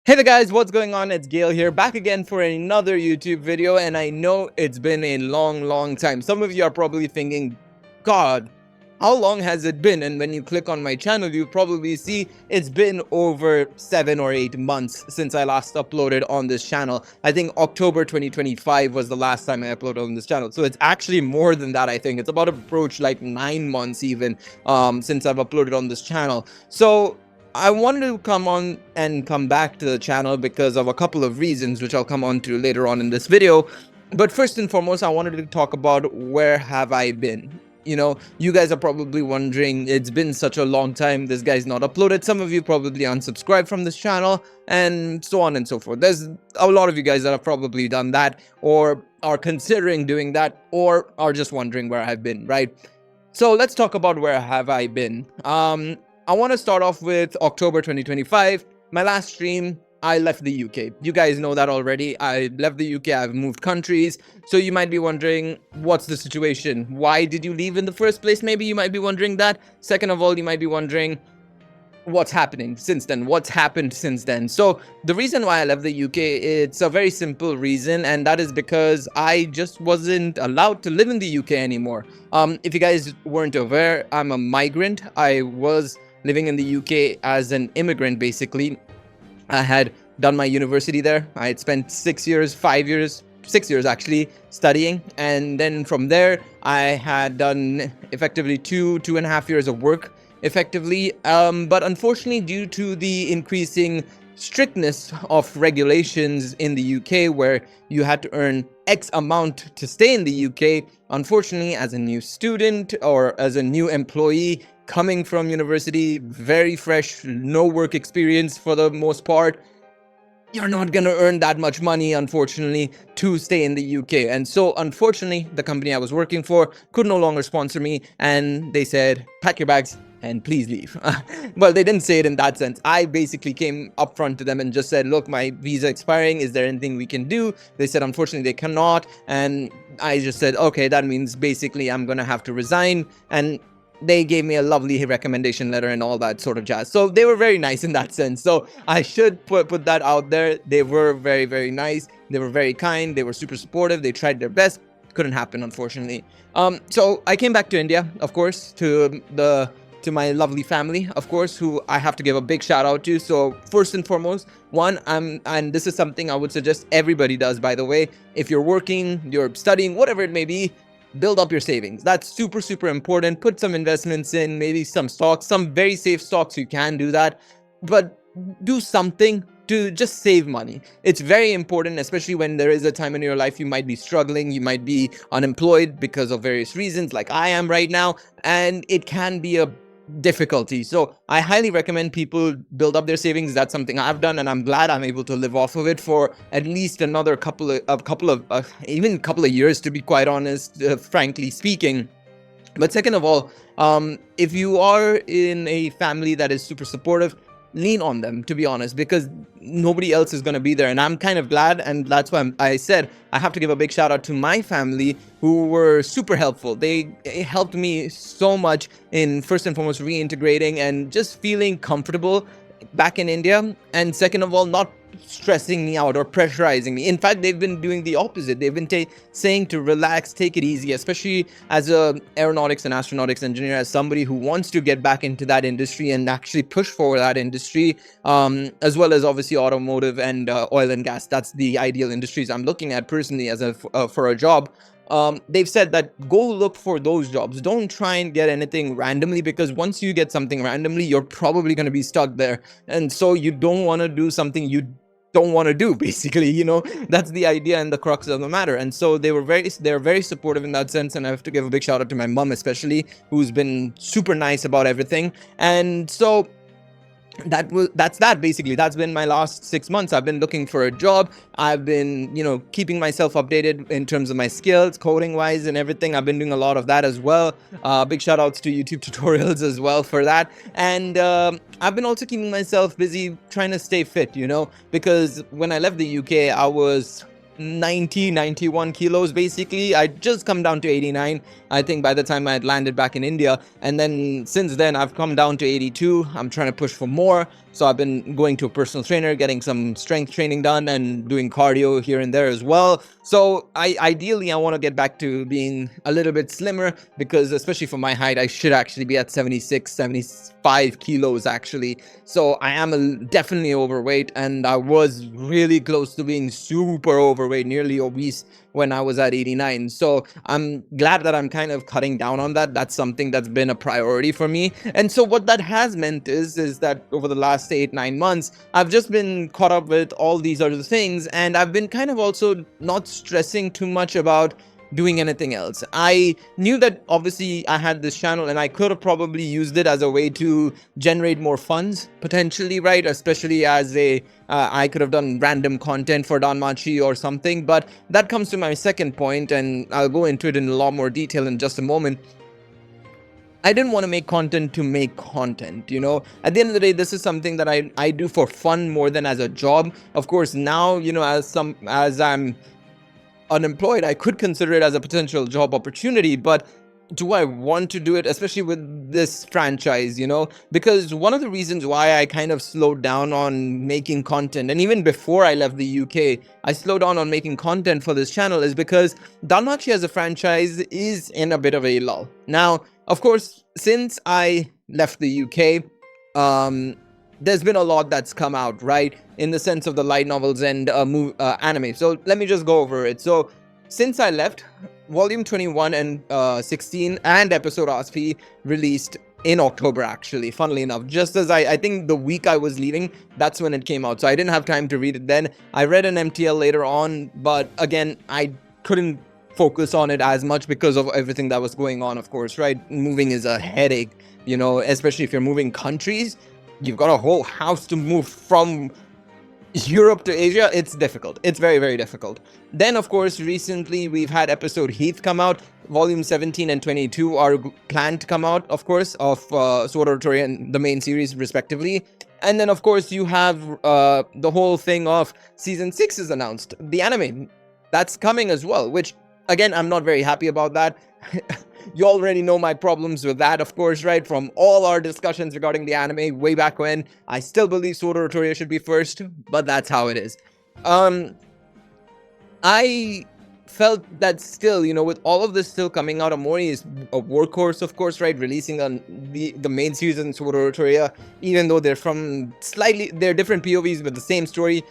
Hey there guys, what's going on? It's Gail here, back again for another YouTube video, and I know it's been a long time. Some of you are probably thinking, God, how long has it been? And when you click on my channel, you probably see it's been over 7 or 8 months since I last uploaded on this channel. I think October 2025 was the last time I uploaded on this channel. So it's actually more than that, I think. It's about approached like 9 months even since I've uploaded on this channel. So I wanted to come back to the channel because of a couple of reasons, which I'll come on to later on in this video. But first and foremost, I wanted to talk about where have I been. You know, you guys are probably wondering, it's been such a long time, this guy's not uploaded. Some of you probably unsubscribed from this channel, and so on and so forth. There's a lot of you guys that have probably done that, or are considering doing that, or are just wondering where I've been, right? So let's talk about where have I been. I want to start off with October 2025. My last stream, I left the UK. You guys know that already. I left the UK. I've moved countries. So you might be wondering, what's the situation? Why did you leave in the first place? Maybe you might be wondering that. Second of all, you might be wondering, what's happening since then? What's happened since then? So the reason why I left the UK, it's a very simple reason, and that is because I just wasn't allowed to live in the UK anymore. If you guys weren't aware, I'm a migrant. I was living in the UK as an immigrant, basically. I had done my university there. I had spent 6 years, 6 years actually, studying. And then from there, I had done effectively two and a half years of work, effectively. But unfortunately, due to the increasing strictness of regulations in the UK, where you had to earn X amount to stay in the UK, unfortunately, as a new student or as a new employee, coming from university, very fresh, no work experience for the most part, you're not gonna earn that much money, unfortunately, to stay in the UK. And so, unfortunately, the company I was working for could no longer sponsor me, and they said, pack your bags and please leave. Well, they didn't say it in that sense. I basically came up front to them and just said, look, my visa expiring, is there anything we can do? They said, unfortunately, they cannot. And I just said, okay, that means basically I'm gonna have to resign. And they gave me a lovely recommendation letter and all that sort of jazz. So they were very nice in that sense. So I should put that out there. They were very nice. They were very kind. They were super supportive. They tried their best. Couldn't happen, unfortunately. So I came back to India, of course, to my lovely family, of course, who I have to give a big shout out to. So first and foremost, and this is something I would suggest everybody does, by the way. If you're working, you're studying, whatever it may be, build up your savings. That's super important. Put some investments in, maybe some stocks, some very safe stocks. You can do that, but do something to just save money. It's very important, especially when there is a time in your life you might be struggling, you might be unemployed because of various reasons, like I am right now, and it can be a difficulty. So I highly recommend people build up their savings. That's something I've done, and I'm glad I'm able to live off of it for at least another couple of years, to be quite honest, frankly speaking. But second of all, if you are in a family that is super supportive, lean on them, to be honest, because nobody else is going to be there. And I'm kind of glad, and that's why I said I have to give a big shout out to my family, who were super helpful. They helped me so much in, first and foremost, reintegrating and just feeling comfortable back in India, and second of all, not stressing me out or pressurizing me. In fact, they've been doing the opposite. They've been saying to relax, take it easy, especially as a aeronautics and astronautics engineer, as somebody who wants to get back into that industry and actually push for that industry, as well as obviously automotive and oil and gas. That's the ideal industries I'm looking at personally as for a job. They've said that go look for those jobs. Don't try and get anything randomly, because once you get something randomly, you're probably going to be stuck there. And so you don't want to do something you don't want to do, basically. You know, that's the idea and the crux of the matter. And so they're very supportive in that sense, and I have to give a big shout out to my mom especially, who's been super nice about everything. And so that's basically. That's been my last 6 months. I've been looking for a job. I've been, keeping myself updated in terms of my skills, coding wise and everything. I've been doing a lot of that as well. Big shout outs to YouTube tutorials as well for that. And I've been also keeping myself busy trying to stay fit, because when I left the UK, I was 91 kilos basically. I just come down to 89, I think, by the time I had landed back in India. And then since then I've come down to 82. I'm trying to push for more. So I've been going to a personal trainer, getting some strength training done, and doing cardio here and there as well. So ideally I want to get back to being a little bit slimmer, because especially for my height, I should actually be at 76, 75 kilos actually. So I am definitely overweight, and I was really close to being super overweight, nearly obese, when I was at 89. So I'm glad that I'm kind of cutting down on that. That's something that's been a priority for me. And so what that has meant is that over the last 8-9 months, I've just been caught up with all these other things, and I've been kind of also not stressing too much about doing anything else. I knew that obviously I had this channel, and I could have probably used it as a way to generate more funds potentially, right? Especially as I could have done random content for Danmachi or something. But that comes to my second point, and I'll go into it in a lot more detail in just a moment. I didn't want to make content to make content, you know. At the end of the day, this is something that I do for fun more than as a job. Of course, now, you know, as I'm unemployed, I could consider it as a potential job opportunity, but do I want to do it, especially with this franchise, you know? Because one of the reasons why I kind of slowed down on making content, and even before I left the UK, I slowed down on making content for this channel, is because Danmachi as a franchise is in a bit of a lull. Now, of course, since I left the UK, there's been a lot that's come out, right? In the sense of the light novels and anime. So let me just go over it. So since I left, Volume 21 and 16 and Episode RSP released in October, actually, funnily enough. Just as I think the week I was leaving, that's when it came out. So I didn't have time to read it then. I read an MTL later on, but again, I couldn't focus on it as much because of everything that was going on, of course, right? Moving is a headache, you know, especially if you're moving countries. You've got a whole house to move from Europe to Asia. It's difficult. It's very, very difficult. Then, of course, recently we've had episode Heath come out. Volume 17 and 22 are planned to come out, of course, of Sword Art Torii and the main series, respectively. And then, of course, you have the whole thing of Season 6 is announced. The anime, that's coming as well, which, again, I'm not very happy about that. You already know my problems with that, of course, right? From all our discussions regarding the anime way back when. I still believe Sword Art Torii should be first, but that's how it is. I felt that still, you know, with all of this still coming out, Amori is a workhorse, of course, right? Releasing on the main series in Sword Art Torii, even though they're different POVs with the same story,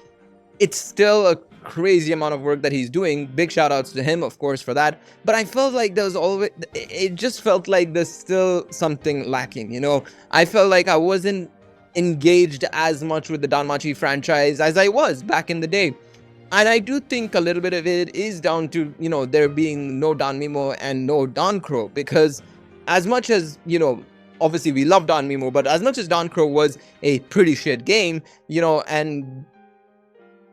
it's still a crazy amount of work that he's doing. Big shout outs to him, of course, for that. But I felt like it just felt like there's still something lacking, you know. I felt like I wasn't engaged as much with the Danmachi franchise as I was back in the day. And I do think a little bit of it is down to, you know, there being no Danmimo and no Dancrow, because as much as, you know, obviously we love Danmimo, but as much as Dancrow was a pretty shit game, you know, and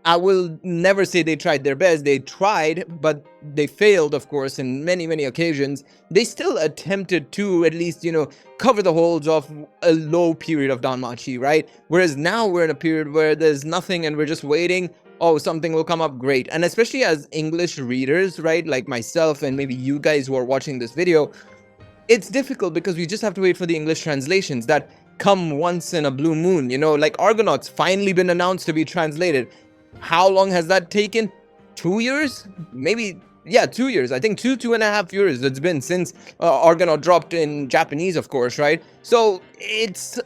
I will never say they tried their best. They tried, but they failed, of course, in many, many occasions. They still attempted to at least, you know, cover the holes of a low period of Danmachi, right? Whereas now we're in a period where there's nothing and we're just waiting. Oh, something will come up, great. And especially as English readers, right, like myself and maybe you guys who are watching this video, it's difficult because we just have to wait for the English translations that come once in a blue moon, you know, like Argonaut's finally been announced to be translated. How long has that taken? 2 years? Maybe, yeah, 2 years. I think 2.5 years it's been since Argonaut dropped in Japanese, of course, right? So it's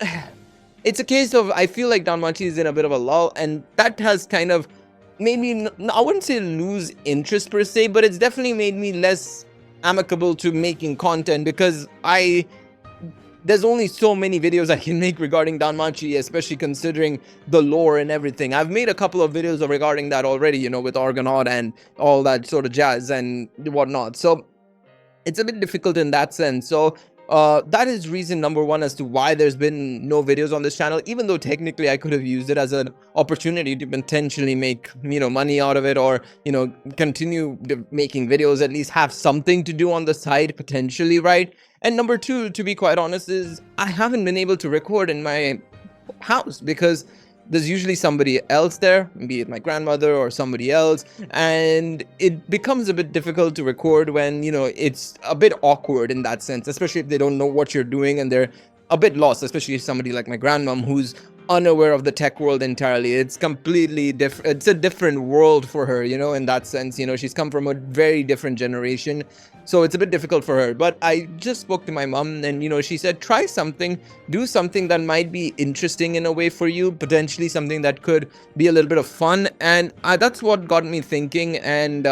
a case of, I feel like Danmachi is in a bit of a lull, and that has kind of made me, I wouldn't say lose interest per se, but it's definitely made me less amicable to making content, because there's only so many videos I can make regarding Danmachi, especially considering the lore and everything. I've made a couple of videos regarding that already, you know, with Argonaut and all that sort of jazz and whatnot. So it's a bit difficult in that sense. So that is reason number one as to why there's been no videos on this channel, even though technically I could have used it as an opportunity to potentially make, you know, money out of it, or, you know, continue making videos, at least have something to do on the side potentially, right? And number two, to be quite honest, is I haven't been able to record in my house because there's usually somebody else there, be it my grandmother or somebody else, and it becomes a bit difficult to record when, you know, it's a bit awkward in that sense, especially if they don't know what you're doing and they're a bit lost, especially somebody like my grandmom who's unaware of the tech world entirely. It's completely different. It's a different world for her, you know, in that sense. You know, she's come from a very different generation, so it's a bit difficult for her. But I just spoke to my mom, and you know, she said, try something, do something that might be interesting in a way for you, potentially something that could be a little bit of fun. And that's what got me thinking, and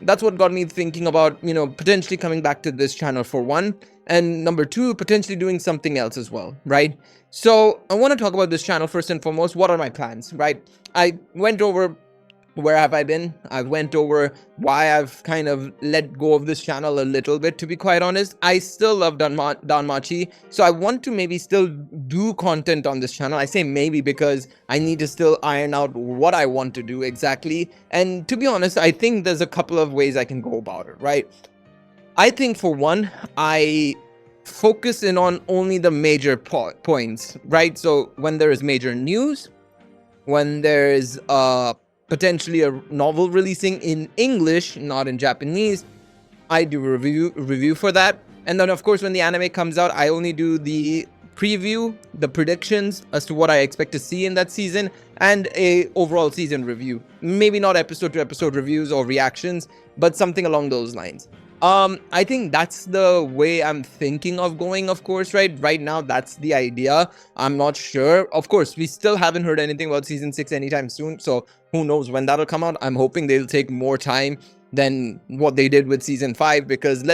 that's what got me thinking about, you know, potentially coming back to this channel for one, and number two, potentially doing something else as well, right? So I want to talk about this channel first and foremost. What are my plans, right? I went over where have I been. I went over why I've kind of let go of this channel a little bit, to be quite honest. I still love Danmachi, so I want to maybe still do content on this channel. I say maybe because I need to still iron out what I want to do exactly. And to be honest, I think there's a couple of ways I can go about it, right? I think for one, I focus in on only the major points, right? So when there is major news, when there is potentially a novel releasing in English, not in Japanese, I do a review for that. And then of course, when the anime comes out, I only do the preview, the predictions as to what I expect to see in that season, and a overall season review. Maybe not episode to episode reviews or reactions, but something along those lines. I think that's the way I'm thinking of going, of course, right? Right now, that's the idea. I'm not sure. Of course, we still haven't heard anything about season 6 anytime soon, so who knows when that'll come out. I'm hoping they'll take more time than what they did with season 5, because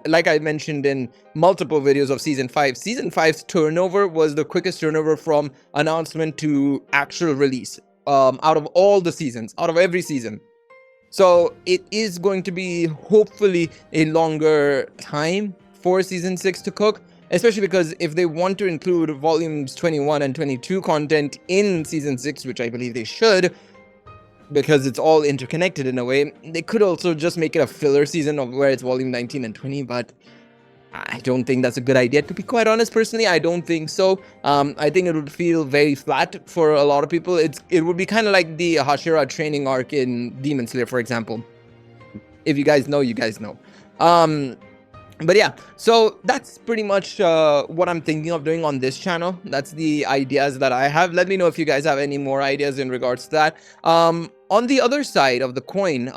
like I mentioned in multiple videos of season 5's turnover was the quickest turnover from announcement to actual release out of all the seasons, out of every season. So it is going to be hopefully a longer time for season 6 to cook, especially because if they want to include volumes 21 and 22 content in season 6, which I believe they should, because it's all interconnected in a way, they could also just make it a filler season of where it's volume 19 and 20, but I don't think that's a good idea, to be quite honest. Personally, I don't think so. I think it would feel very flat for a lot of people. It would be kind of like the Hashira training arc in Demon Slayer, for example. If you guys know, you guys know. But yeah, so that's pretty much what I'm thinking of doing on this channel. That's the ideas that I have. Let me know if you guys have any more ideas in regards to that. On the other side of the coin,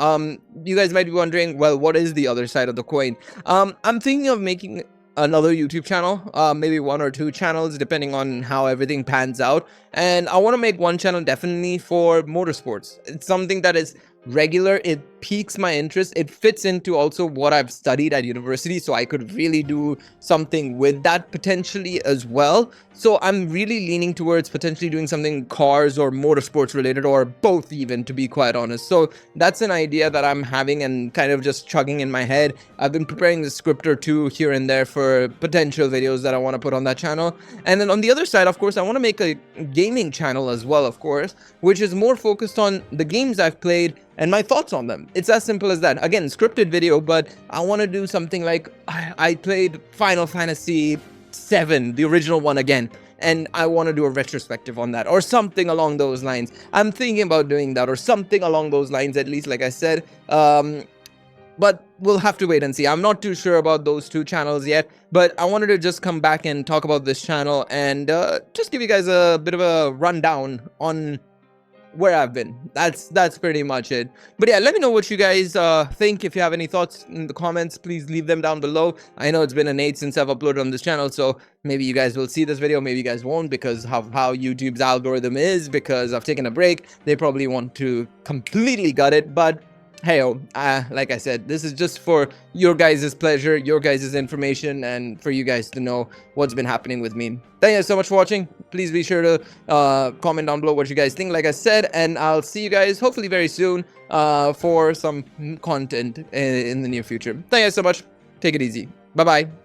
you guys might be wondering, well, what is the other side of the coin? I'm thinking of making another YouTube channel, maybe 1 or 2 channels, depending on how everything pans out. And I want to make one channel definitely for motorsports. It's something that is regular, it piques my interest, it fits into also what I've studied at university, so I could really do something with that potentially as well. So I'm really leaning towards potentially doing something cars or motorsports related, or both even, to be quite honest. So that's an idea that I'm having and kind of just chugging in my head. I've been preparing the script or two here and there for potential videos that I want to put on that channel. And then on the other side, of course, I want to make a gaming channel as well, of course, which is more focused on the games I've played and my thoughts on them. It's as simple as that. Again, scripted video, but I want to do something like I played Final Fantasy VII, the original one again, and I want to do a retrospective on that, or something along those lines. I'm thinking about doing that, or something along those lines, at least, like I said. But we'll have to wait and see. I'm not too sure about those 2 channels yet, but I wanted to just come back and talk about this channel and just give you guys a bit of a rundown on where I've been. That's pretty much it. But yeah, let me know what you guys think. If you have any thoughts in the comments, please leave them down below. I know it's been an age since I've uploaded on this channel, so maybe you guys will see this video, maybe you guys won't, because how YouTube's algorithm is, because I've taken a break. They probably want to completely gut it, but hey-oh, like I said, this is just for your guys' pleasure, your guys' information, and for you guys to know what's been happening with me. Thank you guys so much for watching. Please be sure to comment down below what you guys think, like I said, and I'll see you guys hopefully very soon for some content in the near future. Thank you guys so much. Take it easy. Bye-bye.